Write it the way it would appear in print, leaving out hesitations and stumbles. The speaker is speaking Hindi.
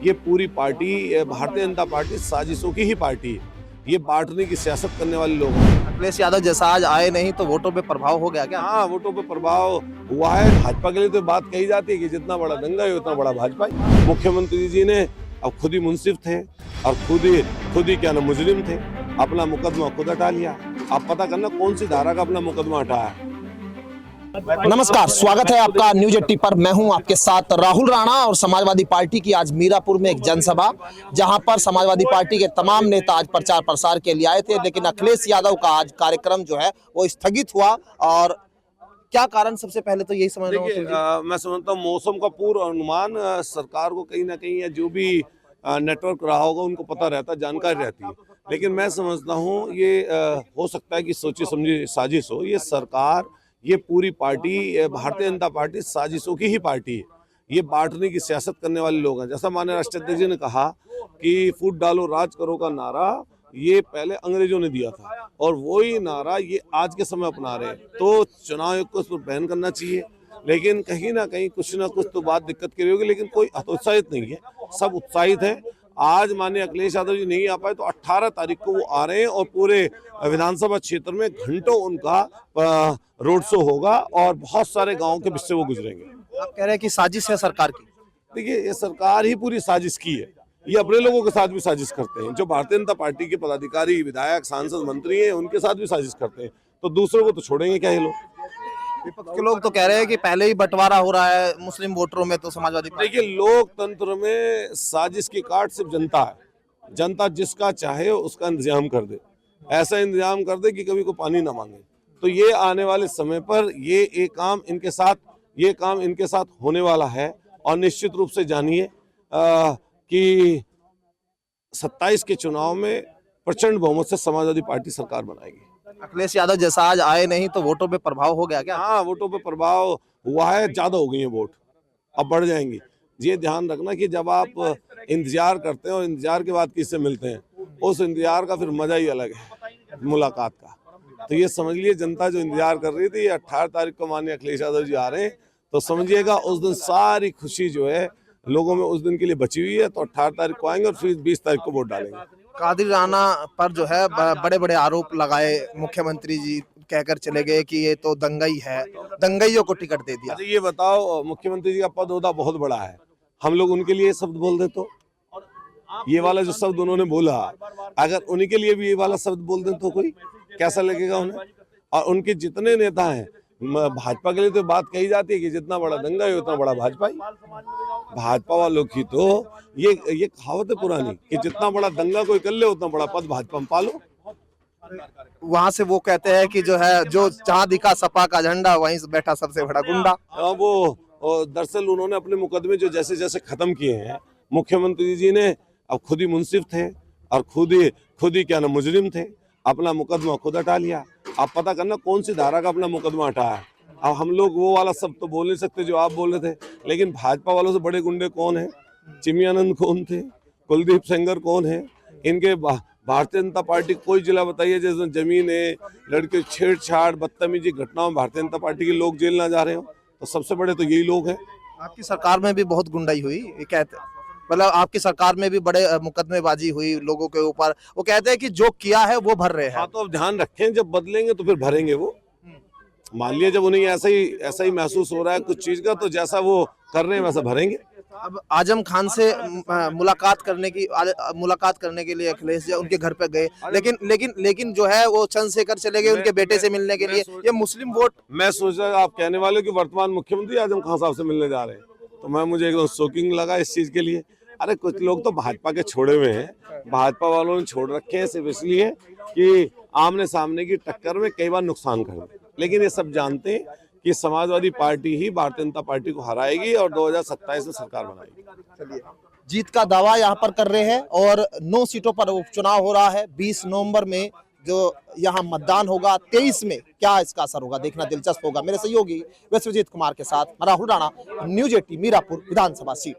ये पूरी पार्टी भारतीय जनता पार्टी साजिशों की ही पार्टी है। ये बांटने की सियासत करने वाले लोग हैं। अखिलेश यादव जैसा आज आए नहीं तो वोटों पे प्रभाव हो गया क्या? हाँ, वोटों पे प्रभाव हुआ है। भाजपा के लिए तो बात कही जाती है कि जितना बड़ा दंगा है उतना बड़ा भाजपा ही। मुख्यमंत्री जी ने अब खुद ही मुंसिफ थे और खुद ही क्या ना मुजरिम थे, अपना मुकदमा खुद हटा लिया। आप पता करना कौन सी धारा का अपना मुकदमा हटाया है। नमस्कार, स्वागत है आपका न्यूज 80 पर। मैं हूं आपके साथ राहुल राणा और समाजवादी पार्टी की आज मीरापुर में एक जनसभा, जहां पर समाजवादी पार्टी के तमाम नेता आज प्रचार प्रसार के लिए आए थे, लेकिन अखिलेश यादव का आज कार्यक्रम जो है वो स्थगित हुआ। और क्या कारण, सबसे पहले तो यही समझ रहा हूँ। मैं समझता हूँ मौसम का पूर्व अनुमान सरकार को कहीं ना कहीं जो भी नेटवर्क रहा होगा उनको पता रहता, जानकारी रहती है। लेकिन मैं समझता हूँ ये हो सकता है कि सोची समझी साजिश हो। ये सरकार, ये पूरी पार्टी भारतीय जनता पार्टी साजिशों की ही पार्टी है। ये बांटने की सियासत करने वाले लोग हैं। जैसा माननीय राष्ट्राध्यक्ष जी ने कहा कि फूट डालो राज करो का नारा ये पहले अंग्रेजों ने दिया था और वही नारा ये आज के समय अपना रहे हैं। तो चुनाव आयोग को उस पर बैन करना चाहिए, लेकिन कहीं ना कहीं कुछ ना कुछ तो बात दिक्कत की रही होगी। लेकिन कोई हतोत्साहित नहीं है, सब उत्साहित है। आज माननीय अखिलेश यादव जी नहीं आ पाए तो 18 तारीख को वो आ रहे हैं और पूरे विधानसभा क्षेत्र में घंटों उनका रोड शो होगा और बहुत सारे गाँव के बीच से वो गुजरेंगे। आप कह रहे हैं कि साजिश है सरकार की? देखिए, ये सरकार ही पूरी साजिश की है। ये अपने लोगों के साथ भी साजिश करते हैं। जो भारतीय जनता पार्टी के पदाधिकारी, विधायक, सांसद, मंत्री हैं, उनके साथ भी साजिश करते हैं। तो दूसरों को तो छोड़ेंगे क्या ये लोग? विपक्ष के लोग तो कह रहे हैं कि पहले ही बंटवारा हो रहा है मुस्लिम वोटरों में, तो समाजवादी पार्टी। देखिए, लोकतंत्र में साजिश की काट सिर्फ जनता है। जनता जिसका चाहे उसका इंतजाम कर दे, ऐसा इंतजाम कर दे कि कभी को पानी ना मांगे। तो ये आने वाले समय पर ये काम इनके साथ होने वाला है। और निश्चित रूप से जानिए कि 27 के चुनाव में प्रचंड बहुमत से समाजवादी पार्टी सरकार बनाएगी। अखिलेश यादव जैसा आज आए नहीं तो वोटों पे प्रभाव हो गया क्या? हाँ, वोटों पे प्रभाव हुआ है। ज्यादा हो गई है वोट, अब बढ़ जाएंगी। ये ध्यान रखना कि जब आप इंतजार करते हैं और इंतजार के बाद किससे मिलते हैं, उस इंतजार का फिर मजा ही अलग है मुलाकात का। तो ये समझ लिए जनता जो इंतजार कर रही थी, 18 तारीख को माननीय अखिलेश यादव जी आ रहे हैं, तो समझिएगा उस दिन सारी खुशी जो है लोगों में उस दिन के लिए बची हुई है। तो 18 तारीख को आएंगे और फिर 20 तारीख को वोट डालेंगे। कादिर राणा पर जो है बड़े बड़े आरोप लगाए, मुख्यमंत्री जी कहकर चले गए कि ये तो दंगई है, दंगइयों को टिकट दे दिया। अच्छा, ये बताओ, मुख्यमंत्री जी का पद ओहदा बहुत बड़ा है, हम लोग उनके लिए शब्द बोल दे तो ये वाला जो शब्द उन्होंने बोला, अगर उन्हीं के लिए भी ये वाला शब्द बोल दें तो कोई कैसा लगेगा उन्हें? और उनके जितने नेता हैं, भाजपा के लिए तो बात कही जाती है कि जितना बड़ा दंगा है उतना बड़ा भाजपा ही। भाजपा वालों की तो ये कहावत है पुरानी कि जितना बड़ा दंगा कोई कर ले उतना बड़ा पद भाजपा में पालो। वहां से वो कहते हैं कि जो है, जो जहां दिखा सपा का झंडा वहीं से बैठा सबसे बड़ा गुंडा। वो दरअसल उन्होंने अपने मुकदमे जो जैसे जैसे खत्म किए हैं, मुख्यमंत्री जी ने अब खुद ही मुंसिफ थे और खुद ही क्या ना मुजरिम थे, अपना मुकदमा खुद हटा लिया। आप पता करना कौन सी धारा का अपना मुकदमा हटाया है। अब हम लोग वो वाला सब तो बोल नहीं सकते जो आप बोल रहे थे, लेकिन भाजपा वालों से बड़े गुंडे कौन है? चिमियानंद कौन थे? कुलदीप सेंगर कौन है? इनके भारतीय जनता पार्टी कोई जिला बताइए जिसमें जमीन है, लड़के छेड़छाड़ बदतमीजी घटनाओं भारतीय जनता पार्टी के लोग जेल ना जा रहे हो? तो सबसे बड़े तो यही लोग हैं। आपकी सरकार में भी बहुत गुंडाई हुई, ये कहते, मतलब आपकी सरकार में भी बड़े मुकदमेबाजी हुई लोगों के ऊपर। वो कहते हैं कि जो किया है वो भर रहे हैं। हाँ, तो अब ध्यान रखें, जब बदलेंगे तो फिर भरेंगे वो। मान लिया जब उन्हें ऐसा ही महसूस हो रहा है कुछ चीज का, तो जैसा वो कर रहे हैं वैसा भरेंगे। अब आजम खान से मुलाकात करने के लिए अखिलेश जी उनके घर पे गए, लेकिन जो है वो चंद्रशेखर चले गए उनके बेटे से मिलने के लिए। ये मुस्लिम वोट, मैं सोच रहा आप कहने वाले कि वर्तमान मुख्यमंत्री आजम खान साहब से मिलने जा रहे हैं, तो मुझे एकदम शॉकिंग लगा इस चीज के लिए। अरे कुछ लोग तो भाजपा के छोड़े हुए हैं, भाजपा वालों ने छोड़ रखे हैं सिर्फ इसलिए कि आमने सामने की टक्कर में कई बार नुकसान कर दे। लेकिन ये सब जानते हैं कि समाजवादी पार्टी ही भारतीय जनता पार्टी को हराएगी और 2027 में सरकार बनाएगी। चलिए, जीत का दावा यहाँ पर कर रहे हैं और 9 सीटों पर उपचुनाव हो रहा है। 20 नवंबर में जो यहाँ मतदान होगा, 23 में क्या इसका असर होगा देखना दिलचस्प होगा। मेरे सहयोगी विश्वजीत कुमार के साथ राहुल राणा, न्यूज 80 मीरापुर विधानसभा सीट।